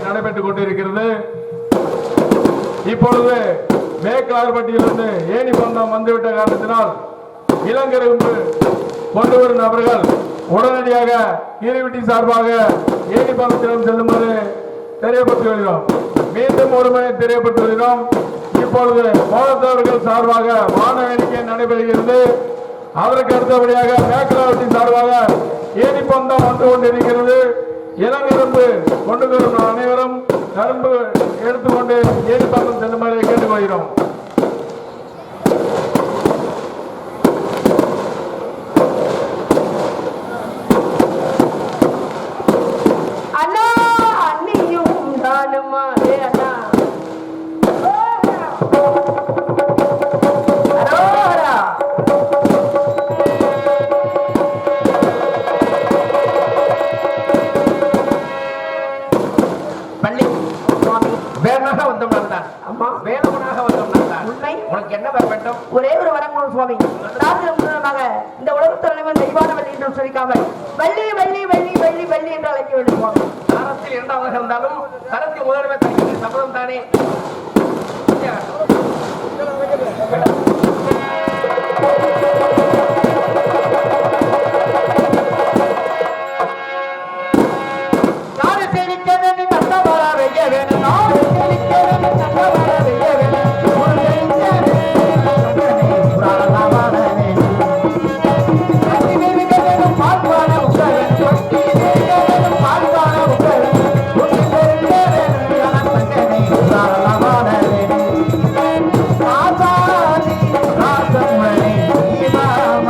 நடைபெற்றுக் கொண்டிருக்கிறது. இப்பொழுது மேற்கார்பட்டியிலிருந்து ஏணி பந்தம் வந்துவிட்ட காரணத்தினால் இளங்கரும்பு கொண்டு வரும் நபர்கள் உடனடியாக ஈரிவிட்டி சார்பாக ஏணி பந்தத்திடம் செல்லுமாறு தெரியப்பட்டு வருகிறோம். மீண்டும் ஒருமுறை தெரியப்பட்டு வருகிறோம். இப்பொழுது மோகத்தவர்கள் சார்பாக வாகன எண்ணிக்கை நடைபெறுகிறது. அதற்கு அடுத்தபடியாக மேற்கார்பட்டி சார்பாக ஏணி பந்தம் வந்து கொண்டிருக்கிறது. இளங்கரும்பு கொண்டு வரும் அனைவரும் கரும்பு எடுத்துக்கொண்டு ஏணி பந்தம் செல்லுமாறு கேட்டுக்கொள்கிறோம். ஒரே ஒரு வரம் சுவாமி, இந்த உலகத் தலைவன் தெய்வான வள்ளி என்று சொல்லிக்காமல் வள்ளி வள்ளி வள்ளி வள்ளி வள்ளி என்று அழைக்க வேண்டும் சுவாமி. அரசில் இரண்டாவதாக இருந்தாலும் கரத்தில் முதல்வர் சபதம் தானே. நாடு செழிக்க வேண்டும் கண்டவர வைக்க வேண்டும் நாடு செழிக்க வேண்டும் கண்டவர வைக்க வேண்டும் ஒரு செழிக்க வேண்டும் புராணமாக வேண்டும் கட்டி வேவிக்க வேண்டும் பால்வான உக்க வேண்டும் கட்டி வேவிக்க வேண்டும் பால்வான உக்க வேண்டும் ஒரு செழிக்க வேண்டும் கண்டனை புராணமாக வேண்டும் ஆசாதி ராசமணி இமாம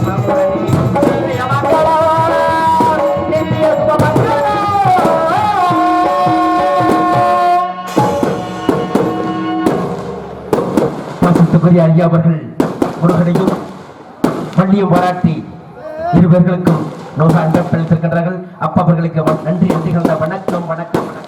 மங்கனி நித்திய மங்களவான நித்திய சுபமங்கள பசுத்துக்குரிய ஐயா அவர்கள் முருகனையும் வள்ளியும் பாராட்டி இருவர்களுக்கும் நோசா அன்பளித்திருக்கின்றார்கள். அப்பா அவர்களுக்கு நன்றி நன்றி வணக்கம் வணக்கம் வணக்கம்.